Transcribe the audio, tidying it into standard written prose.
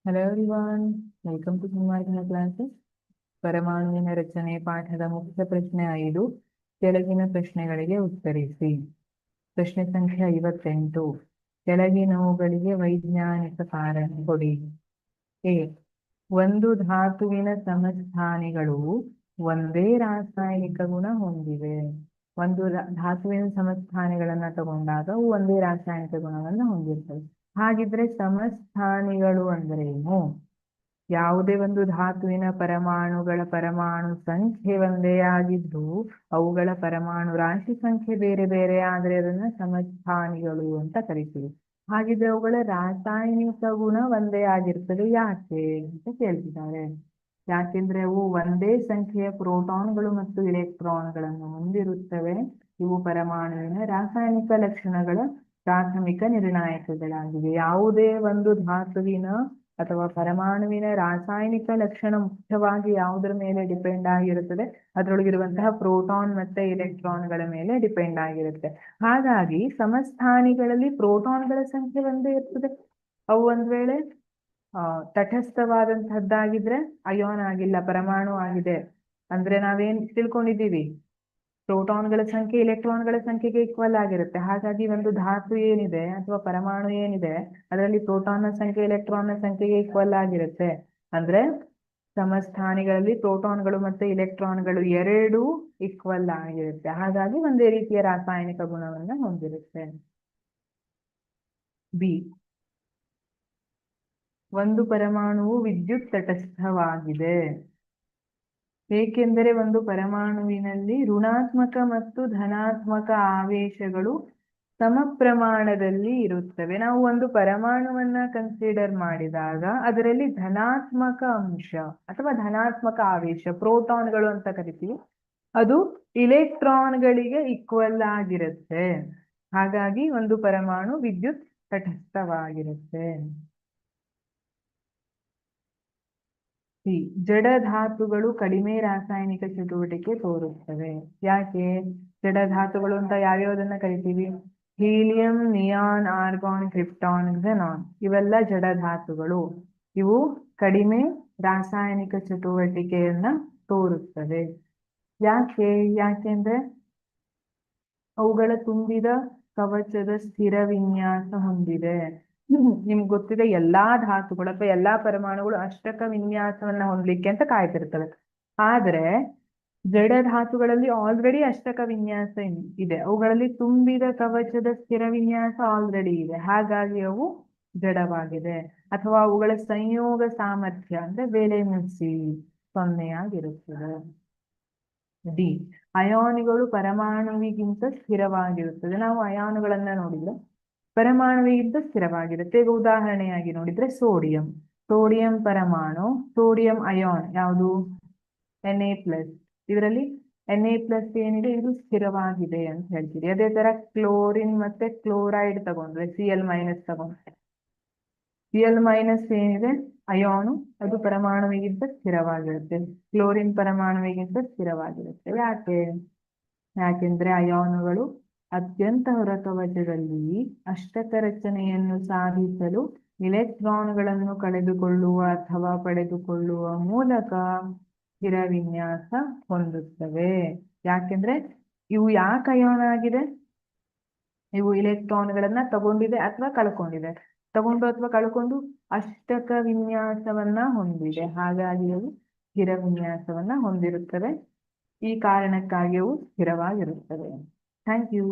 Hello everyone, welcome to ಸಂವಾದಿನ classes. ಪರಮಾಣುವಿನ ರಚನೆ ಪಾಠದ ಮುಖ್ಯ ಪ್ರಶ್ನೆ 5. ಕೆಳಗಿನ ಪ್ರಶ್ನೆಗಳಿಗೆ ಉತ್ತರಿಸಿ. ಪ್ರಶ್ನೆ ಸಂಖ್ಯೆ 58. ಕೆಳಗಿನವುಗಳಿಗೆ ವೈಜ್ಞಾನಿಕ ಕಾರಣ ಕೊಡಿ. ಎ. ಒಂದು ಧಾತುವಿನ ಸಮಸ್ಥಾನಿಗಳು ಒಂದೇ ರಾಸಾಯನಿಕ ಗುಣ ಹೊಂದಿವೆ. ಒಂದು ಧಾತುವಿನ ಸಮಸ್ಥಾನಿಗಳನ್ನ ತಗೊಂಡಾಗ ಅವು ಒಂದೇ ರಾಸಾಯನಿಕ ಗುಣವನ್ನು ಹೊಂದಿರ್ತವೆ. ಹಾಗಿದ್ರೆ ಸಮಸ್ಥಾನಿಗಳು ಅಂದ್ರೇನು? ಯಾವುದೇ ಒಂದು ಧಾತುವಿನ ಪರಮಾಣುಗಳ ಪರಮಾಣು ಸಂಖ್ಯೆ ಒಂದೇ ಆಗಿದ್ದು ಅವುಗಳ ಪರಮಾಣು ರಾಶಿ ಸಂಖ್ಯೆ ಬೇರೆ ಬೇರೆ ಆದ್ರೆ ಅದನ್ನ ಸಮಸ್ಥಾನಿಗಳು ಅಂತ ಕರಿತೀವಿ. ಹಾಗಿದ್ರೆ ಅವುಗಳ ರಾಸಾಯನಿಕ ಗುಣ ಒಂದೇ ಆಗಿರ್ತದೆ. ಯಾಕೆ ಅಂತ ಕೇಳ್ತಿದ್ದಾರೆ. ಯಾಕೆಂದ್ರೆ ಅವು ಒಂದೇ ಸಂಖ್ಯೆಯ ಪ್ರೋಟಾನ್ಗಳು ಮತ್ತು ಇಲೆಕ್ಟ್ರಾನ್ಗಳನ್ನು ಹೊಂದಿರುತ್ತವೆ. ಇವು ಪರಮಾಣುವಿನ ರಾಸಾಯನಿಕ ಲಕ್ಷಣಗಳ ಪ್ರಾಥಮಿಕ ನಿರ್ಣಾಯಕಗಳಾಗಿವೆ. ಯಾವುದೇ ಒಂದು ಧಾತುವಿನ ಅಥವಾ ಪರಮಾಣುವಿನ ರಾಸಾಯನಿಕ ಲಕ್ಷಣ ಮುಖ್ಯವಾಗಿ ಯಾವುದರ ಮೇಲೆ ಡಿಪೆಂಡ್ ಆಗಿರುತ್ತದೆ? ಅದರೊಳಗಿರುವಂತಹ ಪ್ರೋಟಾನ್ ಮತ್ತೆ ಇಲೆಕ್ಟ್ರಾನ್ಗಳ ಮೇಲೆ ಡಿಪೆಂಡ್ ಆಗಿರುತ್ತೆ. ಹಾಗಾಗಿ ಸಮಸ್ಥಾನಿಗಳಲ್ಲಿ ಪ್ರೋಟಾನ್ಗಳ ಸಂಖ್ಯೆ ಒಂದೇ ಇರ್ತದೆ. ಅವು ಒಂದ್ ವೇಳೆ ತಟಸ್ಥವಾದಂತಹದ್ದಾಗಿದ್ರೆ ಅಯೋನ್ ಆಗಿಲ್ಲ, ಪರಮಾಣು ಆಗಿದೆ ಅಂದ್ರೆ ನಾವೇನ್ ತಿಳ್ಕೊಂಡಿದ್ದೀವಿ? ಪ್ರೋಟಾನ್ಗಳ ಸಂಖ್ಯೆ ಇಲೆಕ್ಟ್ರಾನ್ಗಳ ಸಂಖ್ಯೆಗೆ ಈಕ್ವಲ್ ಆಗಿರುತ್ತೆ. ಹಾಗಾಗಿ ಒಂದು ಧಾತು ಏನಿದೆ ಅಥವಾ ಪರಮಾಣು ಏನಿದೆ ಅದರಲ್ಲಿ ಪ್ರೋಟಾನ್ನ ಸಂಖ್ಯೆ ಇಲೆಕ್ಟ್ರಾನ್ನ ಸಂಖ್ಯೆಗೆ ಈಕ್ವಲ್ ಆಗಿರುತ್ತೆ. ಅಂದ್ರೆ ಸಮಸ್ಥಾನಿಗಳಲ್ಲಿ ಪ್ರೋಟಾನ್ಗಳು ಮತ್ತೆ ಇಲೆಕ್ಟ್ರಾನ್ಗಳು ಎರಡೂ ಈಕ್ವಲ್ ಆಗಿರುತ್ತೆ. ಹಾಗಾಗಿ ಒಂದೇ ರೀತಿಯ ರಾಸಾಯನಿಕ ಗುಣವನ್ನ ಹೊಂದಿರುತ್ತೆ. ಬಿ. ಒಂದು ಪರಮಾಣುವು ವಿದ್ಯುತ್ ತಟಸ್ಥವಾಗಿದೆ. ಏಕೆಂದರೆ ಒಂದು ಪರಮಾಣುವಿನಲ್ಲಿ ಋಣಾತ್ಮಕ ಮತ್ತು ಧನಾತ್ಮಕ ಆವೇಶಗಳು ಸಮ ಪ್ರಮಾಣದಲ್ಲಿ ಇರುತ್ತವೆ. ನಾವು ಒಂದು ಪರಮಾಣುವನ್ನ ಕನ್ಸಿಡರ್ ಮಾಡಿದಾಗ ಅದರಲ್ಲಿ ಧನಾತ್ಮಕ ಅಂಶ ಅಥವಾ ಧನಾತ್ಮಕ ಆವೇಶ, ಪ್ರೋಟಾನ್ಗಳು ಅಂತ ಕರಿತೀವಿ, ಅದು ಇಲೆಕ್ಟ್ರಾನ್ಗಳಿಗೆ ಈಕ್ವಲ್ ಆಗಿರುತ್ತೆ. ಹಾಗಾಗಿ ಒಂದು ಪರಮಾಣು ವಿದ್ಯುತ್ ತಟಸ್ಥವಾಗಿರುತ್ತೆ. ಜಡ ಧಾತುಗಳು ಕಡಿಮೆ ರಾಸಾಯನಿಕ ಚಟುವಟಿಕೆ ತೋರುತ್ತವೆ. ಯಾಕೆ? ಜಡ ಧಾತುಗಳು ಅಂತ ಯಾವ್ಯಾವುದನ್ನ ಕರಿತೀವಿ? Helium, neon, argon, krypton, xenon ಇವೆಲ್ಲ ಜಡ ಧಾತುಗಳು. ಇವು ಕಡಿಮೆ ರಾಸಾಯನಿಕ ಚಟುವಟಿಕೆಯನ್ನ ತೋರುತ್ತವೆ. ಯಾಕೆಂದ್ರೆ ಅವುಗಳ ತುಂಬಿದ ಕವಚದ ಸ್ಥಿರ ವಿನ್ಯಾಸ ಹೊಂದಿದೆ. ನಿಮ್ಗೆ ಗೊತ್ತಿದೆ, ಎಲ್ಲಾ ಧಾತುಗಳು ಅಥವಾ ಎಲ್ಲಾ ಪರಮಾಣುಗಳು ಅಷ್ಟಕ ವಿನ್ಯಾಸವನ್ನ ಹೊಂದಲಿಕ್ಕೆ ಅಂತ ಕಾಯ್ತಿರ್ತವೆ. ಆದ್ರೆ ಜಡ ಧಾತುಗಳಲ್ಲಿ ಆಲ್ರೆಡಿ ಅಷ್ಟಕ ವಿನ್ಯಾಸ ಇದೆ. ಅವುಗಳಲ್ಲಿ ತುಂಬಿದ ಕವಚದ ಸ್ಥಿರ ವಿನ್ಯಾಸ ಆಲ್ರೆಡಿ ಇದೆ. ಹಾಗಾಗಿ ಅವು ಜಡವಾಗಿದೆ. ಅಥವಾ ಅವುಗಳ ಸಂಯೋಗ ಸಾಮರ್ಥ್ಯ ಅಂದ್ರೆ ವೇಲೆನ್ಸಿ 0 ಆಗಿರುತ್ತದೆ. ಡಿ. ಅಯಾನುಗಳು ಪರಮಾಣುವಿಗಿಂತ ಸ್ಥಿರವಾಗಿರುತ್ತದೆ. ನಾವು ಅಯಾನುಗಳನ್ನ ನೋಡಿದ್ರೆ ಪರಮಾಣುವಿಗಿಂತ ಸ್ಥಿರವಾಗಿರುತ್ತೆ. ಈಗ ಉದಾಹರಣೆಯಾಗಿ ನೋಡಿದ್ರೆ ಸೋಡಿಯಂ ಪರಮಾಣು, ಸೋಡಿಯಂ ಅಯಾನ್ ಯಾವುದು? Na+. ಇದರಲ್ಲಿ Na+ ಏನಿದೆ ಇದು ಸ್ಥಿರವಾಗಿದೆ ಅಂತ ಹೇಳ್ತೀವಿ. ಅದೇ ತರ ಕ್ಲೋರಿನ್ ಮತ್ತೆ ಕ್ಲೋರೈಡ್ ತಗೊಂಡ್ರೆ Cl- ತಗೊಂಡ್ರೆ Cl- ಏನಿದೆ ಅಯಾನು, ಅದು ಪರಮಾಣುವಿಗಿಂತ ಸ್ಥಿರವಾಗಿರುತ್ತೆ. ಕ್ಲೋರಿನ್ ಪರಮಾಣುವಿಗಿಂತ ಸ್ಥಿರವಾಗಿರುತ್ತೆ. ಯಾಕೆಂದ್ರೆ ಅಯಾನುಗಳು ಅತ್ಯಂತ ಹೊರಕವಚದಲ್ಲಿ ಅಷ್ಟಕ ರಚನೆಯನ್ನು ಸಾಧಿಸಲು ಇಲೆಕ್ಟ್ರಾನ್ಗಳನ್ನು ಕಳೆದುಕೊಳ್ಳುವ ಅಥವಾ ಪಡೆದುಕೊಳ್ಳುವ ಮೂಲಕ ಸ್ಥಿರ ವಿನ್ಯಾಸ ಹೊಂದುತ್ತವೆ. ಯಾಕೆಂದ್ರೆ ಇವು ಯಾಕೆ ಅಯಾನ್ ಆಗಿದೆ? ಇವು ಇಲೆಕ್ಟ್ರಾನ್ಗಳನ್ನ ತಗೊಂಡಿದೆ ಅಥವಾ ಕಳ್ಕೊಂಡಿದೆ. ತಗೊಂಡು ಅಥವಾ ಕಳ್ಕೊಂಡು ಅಷ್ಟಕ ವಿನ್ಯಾಸವನ್ನ ಹೊಂದಿದೆ. ಹಾಗಾಗಿ ಅವು ಸ್ಥಿರ ವಿನ್ಯಾಸವನ್ನ ಹೊಂದಿರುತ್ತವೆ. ಈ ಕಾರಣಕ್ಕಾಗಿ ಅವು ಸ್ಥಿರವಾಗಿರುತ್ತವೆ. Thank you.